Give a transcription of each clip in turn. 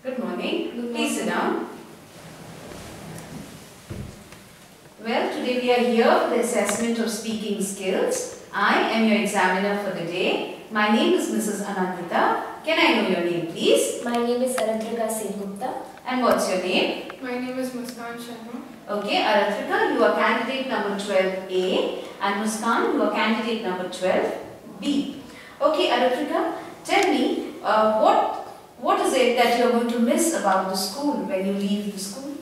Good morning. Good Please sit morning. down. Well, today we are here for the assessment of speaking skills. I am your examiner for the day. My name is Mrs. Anandita. Can I know your name, please? My name is Aratrika Sengupta. And what's your name? My name is Muskan Sharma. Okay, Aratrika, you are candidate number 12A, and Muskan, you are candidate number 12B. Okay, Aratrika, tell me, what is it that you are going to miss about the school when you leave the school?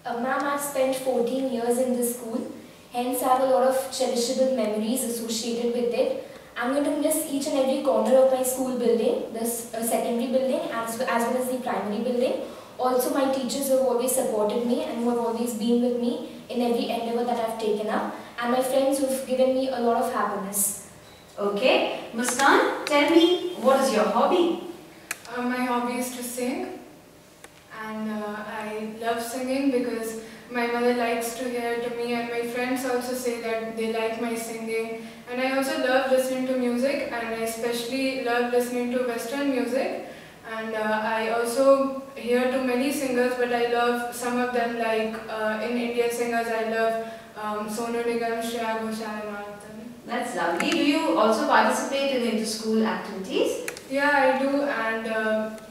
Ma'am, I've spent 14 years in this school, hence I have a lot of cherishable memories associated with it. I'm going to miss each and every corner of my school building, this secondary building as well as the primary building. Also, my teachers have always supported me and who have always been with me in every endeavour that I've taken up, and my friends who have given me a lot of happiness. Okay, Muskan, tell me, what is your hobby? My hobby is to sing, and I love singing because my mother likes to hear to me, and my friends also say that they like my singing. And I also love listening to music, and I especially love listening to Western music. And I also hear to many singers, but I love some of them, like in Indian singers I love Sonu Nigam, Shreya Ghoshal and all of them. That's lovely. Do you also participate in inter-school activities? Yeah, I do, and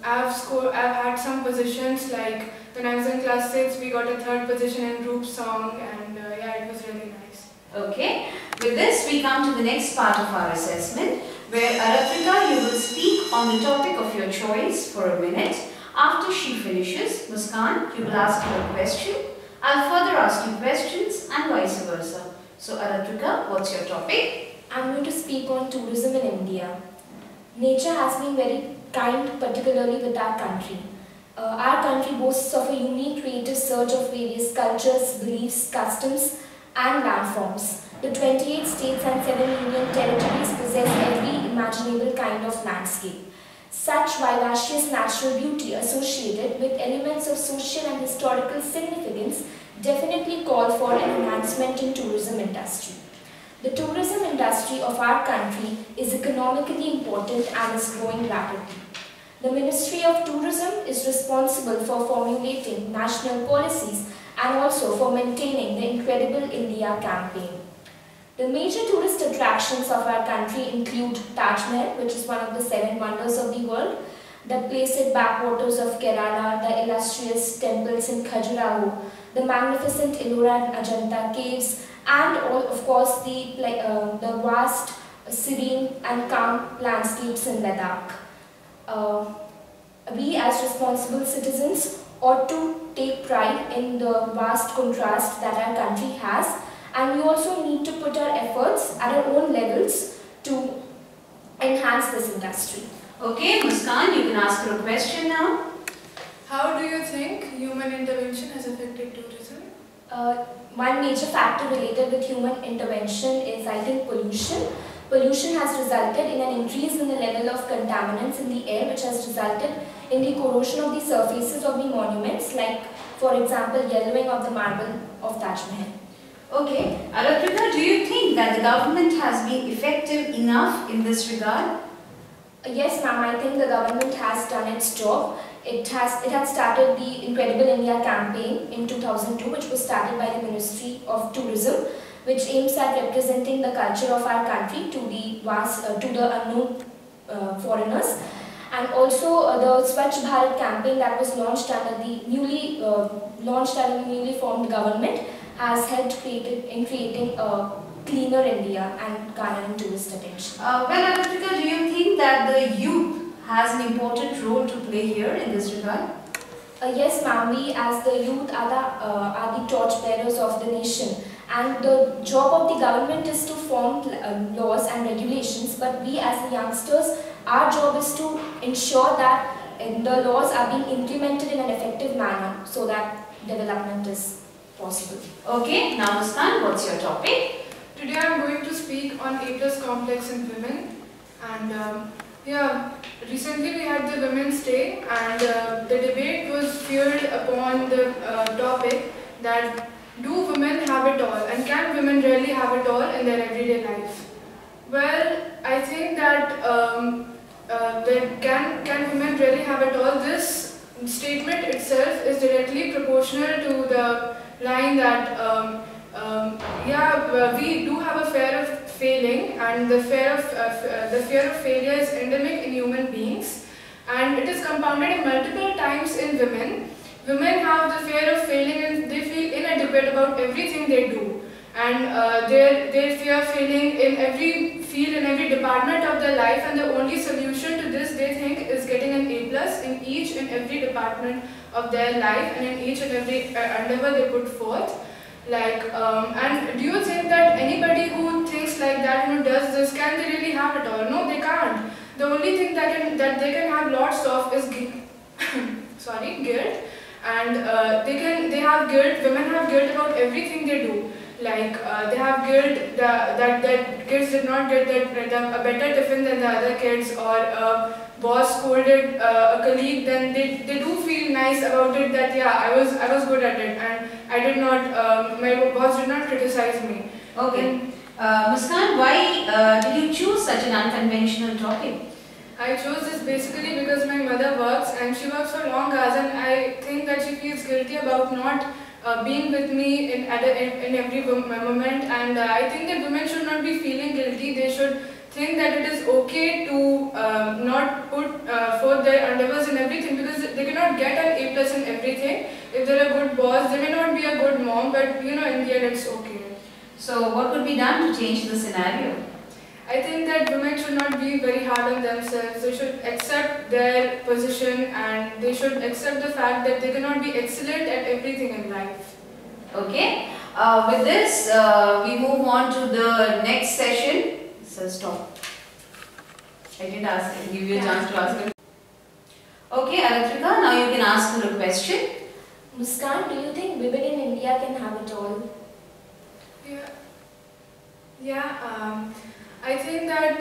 I've had some positions, like when I was in class 6, we got a 3rd position in group song, and yeah, it was really nice. Okay, with this we come to the next part of our assessment, where Aratrika, you will speak on the topic of your choice for a minute. After she finishes, Muskan, you will ask her a question. I'll further ask you questions and vice versa. So Aratrika, what's your topic? I'm going to speak on tourism in India. Nature has been very kind, particularly with our country. Our country boasts of a unique creative surge of various cultures, beliefs, customs and landforms. The 28 states and 7 union territories possess every imaginable kind of landscape. Such vivacious natural beauty associated with elements of social and historical significance definitely call for an enhancement in tourism industry. The tourism industry of our country is economically important and is growing rapidly. The Ministry of Tourism is responsible for formulating national policies and also for maintaining the Incredible India campaign. The major tourist attractions of our country include Taj Mahal, which is one of the 7 wonders of the world, the placid backwaters of Kerala, the illustrious temples in Khajuraho, the magnificent Ellora and Ajanta caves, and of course the vast, serene and calm landscapes in Ladakh. We as responsible citizens ought to take pride in the vast contrast that our country has, and we also need to put our efforts at our own levels to enhance this industry. Okay, Muskan, you can ask her a question now. How do you think human intervention has affected tourism? One major factor related with human intervention is, I think, pollution. Pollution has resulted in an increase in the level of contaminants in the air, which has resulted in the corrosion of the surfaces of the monuments, like, for example, yellowing of the marble of Taj Mahal. Okay, Aratrika, do you think that the government has been effective enough in this regard? Yes, ma'am, I think the government has done its job. It had started the Incredible India campaign in 2002, which was started by the Ministry of Tourism, which aims at representing the culture of our country to the unknown foreigners. And also the Swachh Bharat campaign that was launched under the newly formed government has helped in creating a cleaner India and garnering tourist attention. Well, Aratrika, do you think that the youth has an important role to play here in this regard? Yes, ma'am. We as the youth are the torch bearers of the nation, and the job of the government is to form laws and regulations, but we as the youngsters, our job is to ensure that the laws are being implemented in an effective manner so that development is possible. Okay, now Muskan, what's your topic? Today I am going to speak on ATLAS complex in women, and yeah, recently we had the Women's Day, and the debate was fueled upon the topic that do women have it all, and can women really have it all in their everyday life? Well, I think that can women really have it all? This statement itself is directly proportional to the line that we do have a fear of failing, and the fear of failure is endemic in human beings, and it is compounded in multiple times in women. Women have the fear of failing and they feel inadequate about everything they do, and they fear failing in every field, in every department of their life, and the only solution to this they think is getting an A+ in each and every department of their life and in each and every endeavor they put forth. And do you think that anybody who thinks like that, who does this, can they really have it all? No, they can't. The only thing that they can have lots of is guilt, and they have guilt. Women have guilt about everything they do. They have guilt that kids did not get a better tiffin than the other kids, or a boss scolded a colleague, then they do feel nice about it, that yeah, I was good at it, and I did not, my boss did not criticize me. Okay. Muskan, why did you choose such an unconventional topic? I chose this basically because my mother works, and she works for long hours, and I think that she feels guilty about not being with me in every moment, and I think that women should not be feeling guilty. They should think that it is okay to not put forth their endeavors in everything, because they cannot get an A+ in everything. If they're a good boss, they may not be a good mom, but in the end it's okay. So what could be done to change the scenario? I think that women should not be very hard on themselves. They should accept their position, and they should accept the fact that they cannot be excellent at everything in life. Okay. With this, we move on to the next session. So stop. I didn't give you a chance to ask her. Okay, Aratrika, now you can ask her a question. Muskan, do you think women in India can have it all? I think that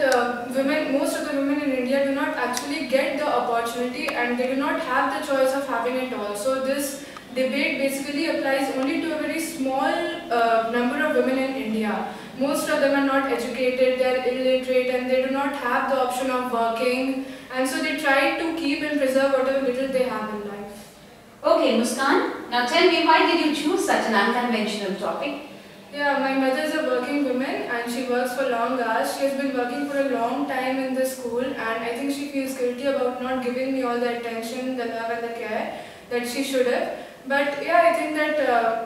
most of the women in India do not actually get the opportunity, and they do not have the choice of having it all. So this debate basically applies only to a very small number of women in India. Most of them are not educated, they are illiterate, and they do not have the option of working, and so they try to keep and preserve whatever little they have in life. Okay, Muskan, now tell me, why did you choose such an unconventional topic? Yeah, my mother is a working woman, and she works for long hours. She has been working for a long time in this school, and I think she feels guilty about not giving me all the attention, the love and the care that she should have. But yeah, I think that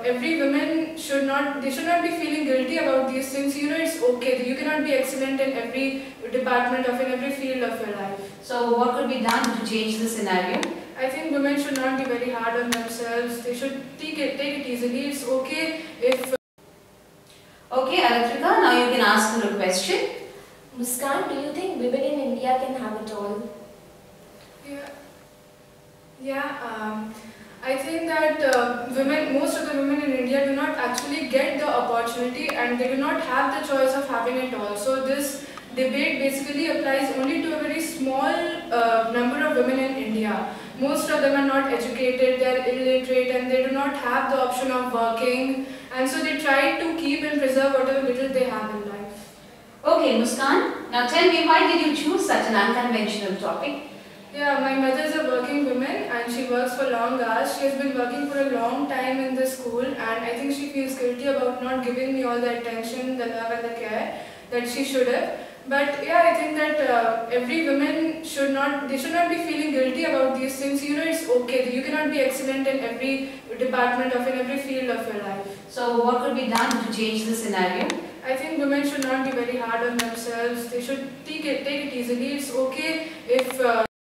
every woman should not be feeling guilty about these things. It's okay. You cannot be excellent in every department in every field of your life. So what could be done to change the scenario? I think women should not be very hard on themselves. They should take it easily. It's okay if... Okay, Aratrika, now you can ask her a question. Muskan, do you think women in India can have it all? I think that most of the women in India do not actually get the opportunity, and they do not have the choice of having it all. So this debate basically applies only to a very small number of women in India. Most of them are not educated, they are illiterate, and they do not have the option of working, and so they try to keep and preserve whatever little they have in life. Okay, Muskan, now tell me, why did you choose such an unconventional topic? Yeah, my mother is a working woman, and she works for long hours. She has been working for a long time in this school, and I think she feels guilty about not giving me all the attention, the love and the care that she should have. But yeah, I think that every woman should not be feeling guilty about these things. It's okay. You cannot be excellent in every department in every field of your life. So what could be done to change the scenario? I think women should not be very hard on themselves. They should take it easily. It's okay if